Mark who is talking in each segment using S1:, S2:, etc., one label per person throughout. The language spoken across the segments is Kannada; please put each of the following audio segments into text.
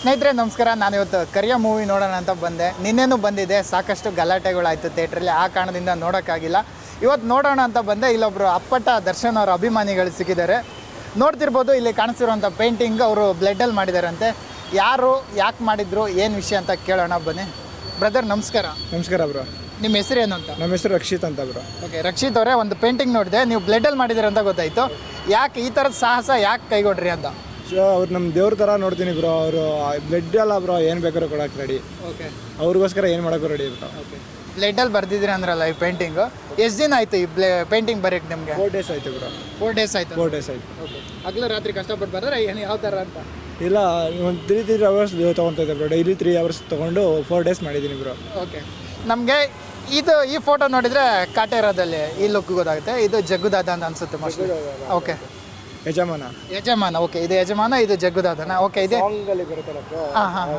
S1: ಸ್ನೇಹಿತರೆ ನಮಸ್ಕಾರ. ನಾನಿವತ್ತು ಕರಿಯ ಮೂವಿ ನೋಡೋಣ ಅಂತ ಬಂದೆ. ನಿನ್ನೆನೂ ಬಂದಿದೆ, ಸಾಕಷ್ಟು ಗಲಾಟೆಗಳಾಯಿತು ಥಿಯೇಟ್ರಲ್ಲಿ, ಆ ಕಾರಣದಿಂದ ನೋಡೋಕ್ಕಾಗಿಲ್ಲ. ಇವತ್ತು ನೋಡೋಣ ಅಂತ ಬಂದೆ. ಇಲ್ಲೊಬ್ಬರು ಅಪ್ಪಟ ದರ್ಶನ್ ಅವರ ಅಭಿಮಾನಿಗಳು ಸಿಕ್ಕಿದ್ದಾರೆ. ನೋಡ್ತಿರ್ಬೋದು, ಇಲ್ಲಿ ಕಾಣಿಸ್ತಿರುವಂಥ ಪೇಂಟಿಂಗ್ ಅವರು ಬ್ಲಡ್ಡಲ್ಲಿ ಮಾಡಿದಾರಂತೆ. ಯಾರು, ಯಾಕೆ ಮಾಡಿದ್ರು, ಏನು ವಿಷಯ ಅಂತ ಕೇಳೋಣ ಬನ್ನಿ. ಬ್ರದರ್ ನಮಸ್ಕಾರ.
S2: ನಮಸ್ಕಾರ ಬ್ರೋ.
S1: ನಿಮ್ಮ ಹೆಸರು ಏನು ಅಂತ?
S2: ನಮ್ಮ ಹೆಸರು ರಕ್ಷಿತ್ ಅಂತ ಬ್ರೋ.
S1: ಓಕೆ, ರಕ್ಷಿತ್ ಅವರೇ, ಒಂದು ಪೇಂಟಿಂಗ್ ನೋಡಿದೆ, ನೀವು ಬ್ಲಡ್ಡಲ್ಲಿ ಮಾಡಿದ್ದೀರ ಅಂತ ಗೊತ್ತಾಯಿತು. ಯಾಕೆ ಈ ಥರದ ಸಾಹಸ ಯಾಕೆ ಕೈಗೊಂಡ್ರಿ ಅಂತ?
S2: ಸೊ ಅವ್ರು ನಮ್ಮ ದೇವ್ರ ಥರ ನೋಡ್ತೀನಿ ಬ್ರೋ. ಅವರು ಬ್ಲಡ್ ಅಲ್ಲ ಬ್ರೋ, ಏನು ಬೇಕಾದ್ರೂ ಕೊಡೋಕೆ ರೆಡಿ.
S1: ಓಕೆ,
S2: ಅವ್ರಿಗೋಸ್ಕರ ಏನು ಮಾಡೋಕ್ಕೂ ರೆಡಿ ಬ್ರೋ.
S1: ಓಕೆ, ಬ್ಲಡ್ಡಲ್ಲಿ ಬರ್ದಿದ್ರಿ ಅಂದ್ರಲ್ಲ ಈ ಪೇಂಟಿಂಗು. ಎಷ್ಟು ದಿನ ಆಯಿತು ಈ ಪೇಂಟಿಂಗ್ ಬರೋಕ್ಕೆ ನಿಮಗೆ?
S2: 4 days ಆಯಿತು ಬ್ರೋ.
S1: 4 days ಆಯಿತು.
S2: 4 days ಆಯಿತು.
S1: ಓಕೆ, ಹಗಲು ರಾತ್ರಿ ಕಷ್ಟಪಟ್ಟು ಬರ್ತಾರೆ, ಏನು ಯಾವ ಥರ ಅಂತ?
S2: ಇಲ್ಲ, ಒಂದು 3 hours ತೊಗೊತೈತೆ ಬ್ರೋ. ಡೈಲಿ 3 hours ತೊಗೊಂಡು 4 days ಮಾಡಿದ್ದೀನಿ ಬ್ರೋ.
S1: ಓಕೆ, ನಮಗೆ ಈ ಫೋಟೋ ನೋಡಿದರೆ ಕಾಟೇರದಲ್ಲಿ ಈ ಲುಕ್ ಗೊತ್ತಾಗುತ್ತೆ. ಇದು ಜಗ್ಗುದಾದ ಅಂತ ಅನ್ಸುತ್ತೆ ಮೋಸ್ಟ್ಲಿ. ಓಕೆ, ಯಜಮಾನ. ಓಕೆ, ಇದು ಯಜಮಾನ, ಇದು ಜಗ್ಗುದಾದನ. ಓಕೆ, ಇದೆ. ಹಾಂ.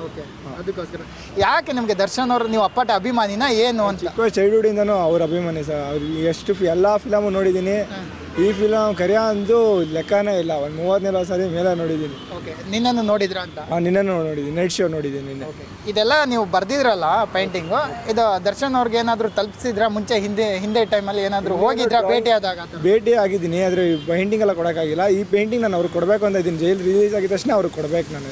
S1: ಓಕೆ, ಅದಕ್ಕೋಸ್ಕರ ಯಾಕೆ ನಿಮಗೆ ದರ್ಶನ್ ಅವರು, ನೀವು ಅಪ್ಪಟ ಅಭಿಮಾನಿನ ಏನು ಅಂತ?
S2: ಚೈಲ್ಡ್ಹುಡ್ಡಿಂದನೂ ಅವ್ರ ಅಭಿಮಾನಿ ಸರ್. ಅವ್ರು ಎಷ್ಟು ಎಲ್ಲ ಫಿಲಮು ನೋಡಿದ್ದೀನಿ. ಈ ಫಿಲಮ್ ಕರಿಯ ಅಂದು ಲೆಕ್ಕನೇ ಇಲ್ಲ. ಒಂದು 34 ಸಾರಿ ಮೇಲೆ ನೋಡಿದ್ದೀನಿ.
S1: ಓಕೆ, ನಿನ್ನನ್ನು ನೋಡಿದ್ರ ಅಂತ?
S2: ನಿನ್ನನ್ನು ನೋಡಿದ್ದೀನಿ, ನೈಟ್ ಶೋ ನೋಡಿದ್ದೀನಿ ನಿನ್ನೆ.
S1: ಓಕೆ, ಇದೆಲ್ಲ ನೀವು ಬರ್ದಿದ್ರಲ್ಲ ಪೇಂಟಿಂಗು, ಇದು ದರ್ಶನ್ ಅವ್ರಿಗೆ ಏನಾದರೂ ತಲುಪಿಸಿದ್ರ? ಮುಂಚೆ ಹಿಂದೆ ಟೈಮಲ್ಲಿ ಏನಾದರೂ ಹೋಗಿದ್ರ, ಭೇಟಿ ಆದಾಗ?
S2: ಭೇಟಿ ಆಗಿದ್ದೀನಿ, ಆದರೆ ಪೇಂಟಿಂಗ್ ಎಲ್ಲ ಕೊಡೋಕ್ಕಾಗಿಲ್ಲ. ಈ ಪೇಂಟಿಂಗ್ ನಾನು ಅವ್ರಿಗೆ ಕೊಡಬೇಕು ಅಂತ ಇದ್ದೀನಿ. ಜೈಲ್ ರಿಲೀಸ್ ಆಗಿದ ತಕ್ಷಣ ಅವ್ರಿಗೆ ಕೊಡಬೇಕು, ನಾನು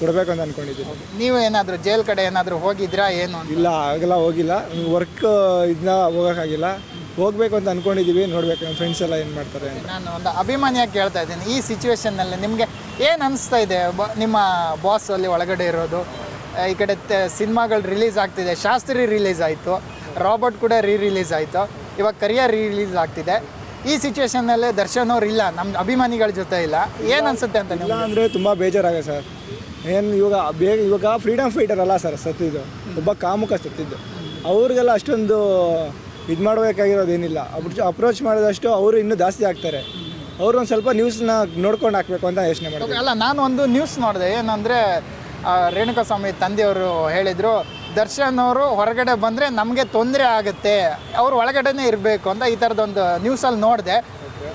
S2: ಕೊಡಬೇಕು ಅಂತ ಅಂದ್ಕೊಂಡಿದ್ದೀನಿ.
S1: ನೀವು ಏನಾದರೂ ಜೈಲ್ ಕಡೆ ಏನಾದರೂ ಹೋಗಿದ್ರಾ ಏನು?
S2: ಇಲ್ಲ, ಆಗೆಲ್ಲ ಹೋಗಿಲ್ಲ. ವರ್ಕ್ ಇದನ್ನ ಹೋಗೋಕ್ಕಾಗಿಲ್ಲ. ಹೋಗ್ಬೇಕು ಅಂತ ಅಂದ್ಕೊಂಡಿದ್ದೀವಿ, ನೋಡ್ಬೇಕು ನಮ್ಮ ಫ್ರೆಂಡ್ಸ್ ಎಲ್ಲ ಏನು ಮಾಡ್ತಾರೆ ಅಂತ.
S1: ನಾನು ಒಂದು ಅಭಿಮಾನಿಯಾಗಿ ಕೇಳ್ತಾ ಇದ್ದೀನಿ, ಈ ಸಿಚುವೇಶನ್ನಲ್ಲಿ ನಿಮಗೆ ಏನು ಅನಿಸ್ತಾ ಇದೆ? ನಿಮ್ಮ ಬಾಸ್ ಅಲ್ಲಿ ಒಳಗಡೆ ಇರೋದು, ಈ ಕಡೆ ಸಿನಿಮಾಗಳು ರಿಲೀಸ್ ಆಗ್ತಿದೆ. ಶಾಸ್ತ್ರಿ ರಿಲೀಸ್ ಆಯಿತು, ರಾಬರ್ಟ್ ಕೂಡ ರಿಲೀಸ್ ಆಯಿತು, ಇವಾಗ ಕರಿಯ ರಿಲೀಸ್ ಆಗ್ತಿದೆ. ಈ ಸಿಚುವೇಶನ್ನಲ್ಲಿ ದರ್ಶನ್ ಅವ್ರು ಇಲ್ಲ, ನಮ್ಮ ಅಭಿಮಾನಿಗಳ ಜೊತೆ ಇಲ್ಲ. ಏನು ಅನಿಸುತ್ತೆ ಅಂತ?
S2: ಇಲ್ಲ ಅಂದರೆ ತುಂಬ ಬೇಜಾರಾಗಿದೆ ಸರ್. ಏನು ಇವಾಗ ಫ್ರೀಡಮ್ ಫೈಟರ್ ಅಲ್ಲ ಸರ್ ಸತ್ತಿದ್ದು, ಒಬ್ಬ ಕಾಮುಕ ಸತ್ತಿದ್ದು. ಅವ್ರಿಗೆಲ್ಲ ಅಷ್ಟೊಂದು ಇದು ಮಾಡಬೇಕಾಗಿರೋದೇನಿಲ್ಲ. ಅಪ್ರೋಚ್ ಮಾಡಿದಷ್ಟು ಅವರು ಇನ್ನೂ ಜಾಸ್ತಿ ಆಗ್ತಾರೆ. ಅವರು ಒಂದು ಸ್ವಲ್ಪ ನ್ಯೂಸ್ನ ನೋಡ್ಕೊಂಡು ಹಾಕಬೇಕು ಅಂತ ಯೋಚನೆ ಮಾಡ್ತಾರೆ.
S1: ಅಲ್ಲ, ನಾನು ಒಂದು ನ್ಯೂಸ್ ನೋಡಿದೆ, ಏನಂದರೆ ರೇಣುಕಾಸ್ವಾಮಿ ತಂದೆಯವರು ಹೇಳಿದರು, ದರ್ಶನ್ ಅವರು ಹೊರಗಡೆ ಬಂದರೆ ನಮಗೆ ತೊಂದರೆ ಆಗುತ್ತೆ, ಅವ್ರು ಒಳಗಡೆನೇ ಇರಬೇಕು ಅಂತ. ಈ ಥರದೊಂದು ನ್ಯೂಸಲ್ಲಿ ನೋಡಿದೆ.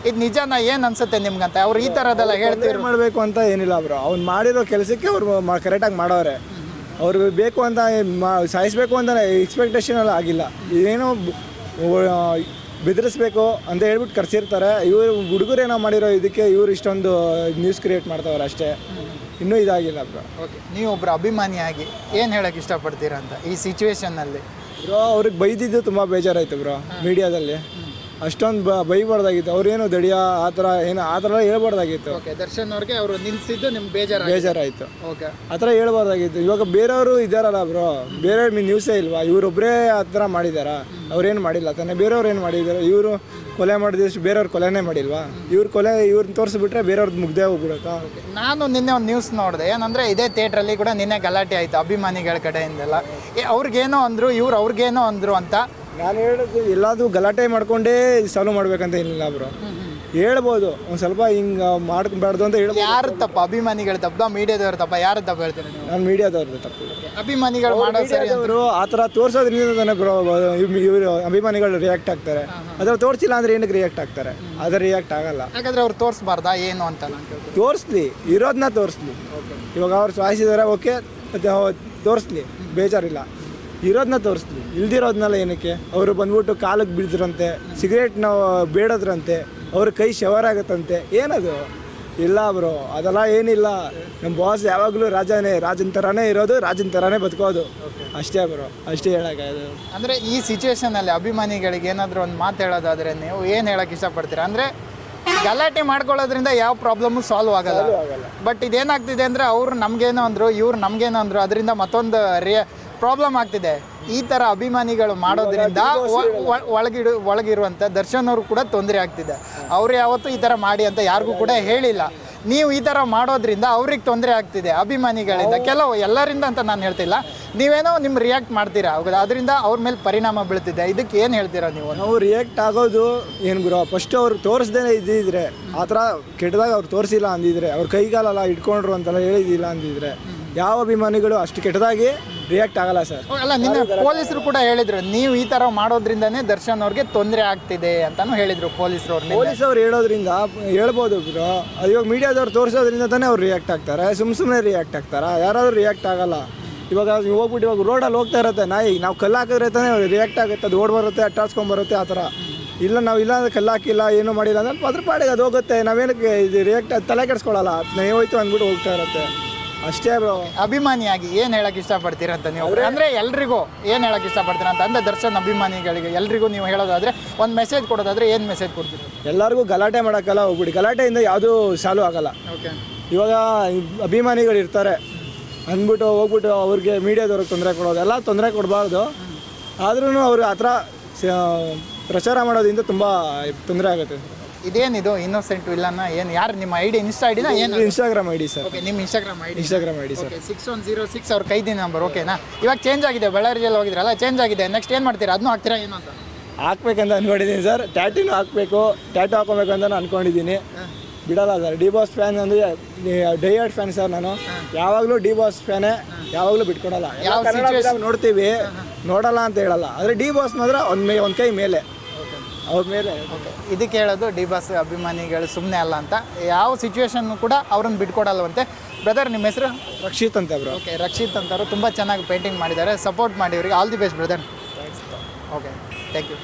S1: ಇದು ನಿಜನ? ಏನು ಅನ್ಸುತ್ತೆ ನಿಮ್ಗಂತ? ಅವ್ರು ಈ ಥರದ್ದೆಲ್ಲ ಹೇಳ್ತೀವಿ
S2: ಮಾಡಬೇಕು ಅಂತ ಏನಿಲ್ಲ ಬ್ರೋ. ಅವ್ನು ಮಾಡಿರೋ ಕೆಲಸಕ್ಕೆ ಅವ್ರು ಕರೆಕ್ಟಾಗಿ ಮಾಡೋರೆ. ಅವ್ರಿಗೆ ಬೇಕು ಅಂತ ಸಾಯಿಸಬೇಕು ಅಂತ ಎಕ್ಸ್ಪೆಕ್ಟೇಷನ್ ಎಲ್ಲ ಆಗಿಲ್ಲ. ಏನೋ ಬೆದರಿಸ್ಬೇಕು ಅಂತ ಹೇಳ್ಬಿಟ್ಟು ಕರ್ಸಿರ್ತಾರೆ. ಇವರು ಹುಡುಗರೇನೋ ಮಾಡಿರೋ ಇದಕ್ಕೆ ಇವ್ರು ಇಷ್ಟೊಂದು ನ್ಯೂಸ್ ಕ್ರಿಯೇಟ್ ಮಾಡ್ತಾವ್ರೆ ಅಷ್ಟೇ, ಇನ್ನೂ ಇದಾಗಿಲ್ಲ ಬ್ರೋ.
S1: ಓಕೆ, ನೀವು ಒಬ್ಬರು ಅಭಿಮಾನಿಯಾಗಿ ಏನು ಹೇಳೋಕ್ಕೆ ಇಷ್ಟಪಡ್ತೀರಾ ಅಂತ ಈ ಸಿಚುವೇಶನ್ನಲ್ಲಿ?
S2: ಬ್ರೋ, ಅವ್ರಿಗೆ ಬೈದಿದ್ದು ತುಂಬ ಬೇಜಾರಾಯಿತು ಬ್ರೋ. ಮೀಡಿಯಾದಲ್ಲಿ ಅಷ್ಟೊಂದು ಬೈಬಾರ್ದಾಗಿತ್ತು. ಅವ್ರೇನು ದಡಿಯ ಆ ಥರ ಹೇಳ್ಬಾರ್ದಾಗಿತ್ತು.
S1: ಓಕೆ, ದರ್ಶನ್ ಅವ್ರಿಗೆ ಅವರು ನಿಲ್ಲಿಸಿದ್ದು ನಿಮ್ಗೆ
S2: ಬೇಜಾರಾಯಿತು.
S1: ಓಕೆ,
S2: ಆ ಥರ ಹೇಳ್ಬಾರ್ದಾಗಿತ್ತು. ಇವಾಗ ಬೇರೆಯವರು ಇದ್ದಾರಲ್ಲ ಬ್ರೋ, ಬೇರೆ ನ್ಯೂಸೇ ಇಲ್ವಾ? ಇವರೊಬ್ಬರೇ ಆ ಥರ ಮಾಡಿದಾರ? ಅವ್ರೇನು ಮಾಡಿಲ್ಲ ತಾನೆ. ಬೇರೆಯವ್ರು ಏನು ಮಾಡಿದ್ದಾರೆ? ಇವರು ಕೊಲೆ ಮಾಡಿದಷ್ಟು ಬೇರೆಯವ್ರು ಕೊಲೆನೇ ಮಾಡಿಲ್ವಾ? ಇವ್ರನ್ನ ತೋರಿಸ್ಬಿಟ್ರೆ ಬೇರೆಯವ್ರದ್ದು ಮುಗ್ದೇ ಹೋಗ್ಬಿಡುತ್ತಾ?
S1: ನಾನು ನಿನ್ನೆ ಒಂದು ನ್ಯೂಸ್ ನೋಡಿದೆ, ಏನಂದರೆ ಇದೇ ಥಿಯೇಟ್ರಲ್ಲಿ ಕೂಡ ನಿನ್ನೆ ಗಲಾಟೆ ಆಯಿತು ಅಭಿಮಾನಿಗಳ ಕಡೆಯಿಂದೆಲ್ಲ. ಅವ್ರಿಗೇನೋ ಅಂದರು, ಅವ್ರಿಗೇನೋ ಅಂದರು ಅಂತ.
S2: ನಾನು ಹೇಳೋದು ಎಲ್ಲಾದರೂ ಗಲಾಟೆ ಮಾಡ್ಕೊಂಡೇ ಸಾಲ್ವ್ ಮಾಡ್ಬೇಕಂತ ಏನಿಲ್ಲ ಬ್ರೋ. ಹೇಳ್ಬೋದು ಒಂದು ಸ್ವಲ್ಪ ಹಿಂಗೆ ಮಾಡ್ಕೊಬಾರ್ದು ಅಂತ ಹೇಳ್ಬೋದು.
S1: ಯಾರು ತಪ್ಪ? ಅಭಿಮಾನಿಗಳು ತಪ್ಪ, ಮೀಡಿಯಾದವ್ರು ತಪ್ಪ? ಯಾರು ತಪ್ಪ ಹೇಳ್ತಾರೆ ನೀವು?
S2: ನಾನು ಮೀಡಿಯಾದವ್ರದ್ದು ತಪ್ಪು.
S1: ಅಭಿಮಾನಿಗಳು ಮಾಡೋರು
S2: ಆ ಥರ ತೋರಿಸೋದ್ರಿಂದ ತಾನೇ ಬ್ರೋ ಇವರು ಅಭಿಮಾನಿಗಳು ರಿಯಾಕ್ಟ್ ಆಗ್ತಾರೆ. ಅದರ ತೋರಿಸಿಲ್ಲ ಅಂದರೆ ಏನಕ್ಕೆ ರಿಯಾಕ್ಟ್ ಆಗ್ತಾರೆ? ಅದರ ರಿಯಾಕ್ಟ್ ಆಗಲ್ಲ.
S1: ಹಾಗಾದ್ರೆ ಅವ್ರು ತೋರಿಸ್ಬಾರ್ದಾ ಏನು ಅಂತ?
S2: ತೋರಿಸ್ಲಿ, ಇರೋದನ್ನ ತೋರಿಸ್ಲಿ. ಇವಾಗ ಅವ್ರು ಸಾಯಿಸಿದಾರೆ, ಓಕೆ, ತೋರಿಸ್ಲಿ, ಬೇಜಾರಿಲ್ಲ. ಇರೋದನ್ನ ತೋರಿಸ್ಲಿ, ಇಲ್ದಿರೋದನ್ನೆಲ್ಲ ಏನಕ್ಕೆ? ಅವರು ಬಂದ್ಬಿಟ್ಟು ಕಾಲಕ್ಕೆ ಬೀಳ್ತಿರಂತೆ, ಸಿಗರೇಟ್ನ ಬೇಡದ್ರಂತೆ, ಅವ್ರ ಕೈ ಶವರ್ ಆಗುತ್ತಂತೆ. ಏನದು? ಇಲ್ಲ ಬ್ರೋ, ಅದೆಲ್ಲ ಏನಿಲ್ಲ. ನಮ್ಮ ಬಾಸ್ ಯಾವಾಗಲೂ ರಾಜನ ಥರನೇ ಇರೋದು, ರಾಜನ ಥರನೇ ಬದುಕೋದು. ಅಷ್ಟೇ ಬ್ರೋ, ಅಷ್ಟೇ ಹೇಳೋಕ್ಕಾಗೋದು.
S1: ಅಂದರೆ ಈ ಸಿಚುವೇಶನಲ್ಲಿ ಅಭಿಮಾನಿಗಳಿಗೆ ಏನಾದರೂ ಒಂದು ಮಾತು ಹೇಳೋದಾದರೆ ನೀವು ಏನು ಹೇಳೋಕ್ಕೆ ಇಷ್ಟಪಡ್ತೀರಾ? ಅಂದರೆ ಗಲಾಟೆ ಮಾಡ್ಕೊಳ್ಳೋದ್ರಿಂದ ಯಾವ ಪ್ರಾಬ್ಲಮ್ಮು ಸಾಲ್ವ್ ಆಗಲ್ಲ. ಬಟ್ ಇದೇನಾಗ್ತಿದೆ ಅಂದರೆ ಅವರು ನಮಗೇನೋ ಅಂದರು, ಇವ್ರು ನಮಗೇನೋ ಅಂದರು, ಅದರಿಂದ ಮತ್ತೊಂದು ಪ್ರಾಬ್ಲಮ್ ಆಗ್ತಿದೆ. ಈ ಥರ ಅಭಿಮಾನಿಗಳು ಮಾಡೋದ್ರಿಂದ ಒಳಗಿರುವಂಥ ದರ್ಶನ್ ಅವರು ಕೂಡ ತೊಂದರೆ ಆಗ್ತಿದೆ. ಅವ್ರು ಯಾವತ್ತೂ ಈ ಥರ ಮಾಡಿ ಅಂತ ಯಾರಿಗೂ ಕೂಡ ಹೇಳಿಲ್ಲ. ನೀವು ಈ ಥರ ಮಾಡೋದ್ರಿಂದ ಅವ್ರಿಗೆ ತೊಂದರೆ ಆಗ್ತಿದೆ ಅಭಿಮಾನಿಗಳಿಂದ, ಕೆಲವು ಎಲ್ಲರಿಂದ ಅಂತ ನಾನು ಹೇಳ್ತಿಲ್ಲ. ನೀವೇನೋ ನಿಮ್ಮ ರಿಯಾಕ್ಟ್ ಮಾಡ್ತೀರಾ, ಅದರಿಂದ ಅವ್ರ ಮೇಲೆ ಪರಿಣಾಮ ಬೀಳ್ತಿದೆ. ಇದಕ್ಕೆ ಏನು ಹೇಳ್ತೀರಾ ನೀವು?
S2: ನಾವು ರಿಯಾಕ್ಟ್ ಆಗೋದು ಏನು ಗುರು, ಫಸ್ಟ್ ಅವ್ರು ತೋರಿಸ್ದೇ ಇದ್ದಿದ್ರೆ, ಆ ಥರ ಕೆಟ್ಟದಾಗ ಅವ್ರು ತೋರಿಸಿಲ್ಲ ಅಂದಿದ್ರೆ, ಅವ್ರ ಕೈಗಾಲೆಲ್ಲ ಇಟ್ಕೊಂಡ್ರು ಅಂತೆಲ್ಲ ಹೇಳಿದಿಲ್ಲ ಅಂದಿದ್ರೆ, ಯಾವ ಅಭಿಮಾನಿಗಳು ಅಷ್ಟು ಕೆಟ್ಟದಾಗಿ ರಿಯಾಕ್ಟ್ ಆಗಲ್ಲ ಸರ್.
S1: ಅಲ್ಲ, ನಿನ್ನೆ ಪೊಲೀಸರು ಕೂಡ ಹೇಳಿದ್ರು ನೀವು ಈ ಥರ ಮಾಡೋದ್ರಿಂದನೇ ದರ್ಶನ್ ಅವ್ರಿಗೆ ತೊಂದರೆ ಆಗ್ತಿದೆ ಅಂತಾನು ಹೇಳಿದ್ರು ಪೊಲೀಸರು
S2: ಅವ್ರು ಹೇಳೋದ್ರಿಂದ ಹೇಳ್ಬೋದು ಬ್ರೋ. ಇವಾಗ ಮೀಡಿಯಾದವ್ರು ತೋರಿಸೋದ್ರಿಂದ ತಾನೇ ಅವ್ರು ರಿಯಾಕ್ಟ್ ಆಗ್ತಾರೆ. ಸುಮ್ಮನೆ ರಿಯಾಕ್ಟ್ ಆಗ್ತಾರಾ? ಯಾರಾದರೂ ರಿಯಾಕ್ಟ್ ಆಗಲ್ಲ. ಇವಾಗ ಹೋಗ್ಬಿಟ್ಟು ಇವಾಗ ರೋಡಲ್ಲಿ ಹೋಗ್ತಾ ಇರುತ್ತೆ ನಾಯಿ, ನಾವು ಕಲ್ಲು ಹಾಕಿದ್ರೆ ತಾನೇ ರಿಯಾಕ್ಟ್ ಆಗುತ್ತೆ, ಅದು ಓಡ್ ಬರುತ್ತೆ, ಅಟ್ಟಾಡ್ಸ್ಕೊಂಬರುತ್ತೆ ಆ ಥರ. ಇಲ್ಲ ನಾವು ಇಲ್ಲ ಅಂದ್ರೆ ಕಲ್ಲು ಹಾಕಿಲ್ಲ, ಏನೂ ಮಾಡಿಲ್ಲ ಅಂದ್ರೆ ಅದ್ರ ಪಾಡಿಗೆ ಅದು ಹೋಗುತ್ತೆ. ನಾವೇನಕ್ಕೆ ಇದು ರಿಯಾಕ್ಟ್ ತಲೆ ಕೆಡಿಸ್ಕೊಳ್ಳಲ್ಲ, ಅದು ಹೋಯ್ತು ಅಂದ್ಬಿಟ್ಟು ಹೋಗ್ತಾ ಇರುತ್ತೆ ಅಷ್ಟೇ ಬ್ರೋ.
S1: ಅಭಿಮಾನಿಯಾಗಿ ಏನು ಹೇಳಕ್ಕೆ ಇಷ್ಟಪಡ್ತೀರಾ ಅಂತ ನೀವು? ಅಂದರೆ ಎಲ್ರಿಗೂ ಏನು ಹೇಳಕ್ಕೆ ಇಷ್ಟಪಡ್ತೀರಾ ಅಂತ ಅಂದರೆ ದರ್ಶನ್ ಅಭಿಮಾನಿಗಳಿಗೆ ಎಲ್ರಿಗೂ ನೀವು ಹೇಳೋದಾದರೆ ಒಂದು ಮೆಸೇಜ್ ಕೊಡೋದಾದರೆ ಏನು ಮೆಸೇಜ್ ಕೊಡ್ತೀರಿ?
S2: ಎಲ್ಲರಿಗೂ ಗಲಾಟೆ ಮಾಡೋಕ್ಕಲ್ಲ ಹೋಗ್ಬಿಡಿ. ಗಲಾಟೆಯಿಂದ ಯಾವುದೂ ಸಾಲ್ವ್ ಆಗಲ್ಲ.
S1: ಓಕೆ,
S2: ಇವಾಗ ಅಭಿಮಾನಿಗಳು ಇರ್ತಾರೆ ಅಂದ್ಬಿಟ್ಟು ಹೋಗ್ಬಿಟ್ಟು ಅವ್ರಿಗೆ ಮೀಡಿಯಾದವ್ರಿಗೆ ತೊಂದರೆ ಕೊಡೋದು ಎಲ್ಲ ತೊಂದರೆ ಕೊಡಬಾರ್ದು. ಆದ್ರೂ ಅವ್ರಿಗೆ ಆ ಥರ ಪ್ರಚಾರ ಮಾಡೋದ್ರಿಂದ ತುಂಬ ತೊಂದರೆ ಆಗುತ್ತೆ.
S1: ಇದೇನಿದು ಇನ್ನೋಸೆಂಟ್ ವಿಲ್ಲನ್ನ ಏನು? ಯಾರು ನಿಮ್ಮ ಐಡಿ? ಇನ್ಸ್ಟಾ ಐಡಿನ ಏನು?
S2: Instagram ID sir.
S1: ಓಕೆ, ನಿಮ್ಮ ಇನ್ಸ್ಟಾಗ್ರಾಮ್ ಐಡಿ
S2: ಸರ್.
S1: 6106 ಅವ್ರ ಕೈದಿ ನಂಬರ್. ಓಕೆನಾ? ಇವಾಗ ಚೇಂಜ್ ಆಗಿದೆ, ಬಳ್ಳಾರಿಯಲ್ಲಿ ಹೋಗಿದ್ರಲ್ಲ, ಚೇಂಜ್ ಆಗಿದೆ. ನೆಕ್ಸ್ಟ್ ಏನು ಮಾಡ್ತೀರಾ? ಅದನ್ನೂ ಹಾಕ್ತೀರಾ ಏನು ಅಂತ?
S2: ಹಾಕ್ಬೇಕಂತ ಅಂದ್ಕೊಂಡಿದ್ದೀನಿ ಸರ್. ಟ್ಯಾಟೂನು ಹಾಕಬೇಕು, ಟ್ಯಾಟೂ ಹಾಕೋಬೇಕು ಅಂತ ಅಂದ್ಕೊಂಡಿದ್ದೀನಿ. ಬಿಡಲ್ಲ ಸರ್. ಡಿ ಬಾಸ್ ಫ್ಯಾನ್ ಅಂದರೆ ಡೈಯರ್ಡ್ ಫ್ಯಾನ್ ಸರ್ ನಾನು. ಯಾವಾಗಲೂ ಡಿ ಬಾಸ್ ಫ್ಯಾನೇ, ಯಾವಾಗಲೂ ಬಿಟ್ಕೊಡಲ್ಲ. ನೋಡ್ತೀವಿ, ನೋಡಲ್ಲ ಅಂತ ಹೇಳಲ್ಲ. ಆದರೆ ಡಿ ಬಾಸ್ ಮಾತ್ರ ಒಂದು ಕೈ ಮೇಲೆ, ಅವ್ರ ಮೇಲೆ.
S1: ಇದಕ್ಕೆ ಹೇಳೋದು ಡಿ ಬಾಸ್ ಅಭಿಮಾನಿಗಳು ಸುಮ್ಮನೆ ಅಲ್ಲ ಅಂತ. ಯಾವ ಸಿಚುವೇಶನ್ ಕೂಡ ಅವ್ರನ್ನ ಬಿಟ್ಕೊಡಲ್ವಂತೆ. ಬ್ರದರ್, ನಿಮ್ಮ ಹೆಸರು?
S2: ರಕ್ಷಿತ್ ಅಂತ ಬ್ರೋ.
S1: ಓಕೆ, ರಕ್ಷಿತ್ ಅಂತವರು ತುಂಬ ಚೆನ್ನಾಗಿ ಪೇಂಟಿಂಗ್ ಮಾಡಿದ್ದಾರೆ. ಸಪೋರ್ಟ್ ಮಾಡಿ ಇವ್ರಿಗೆ. All the best brother. Okay, thank you.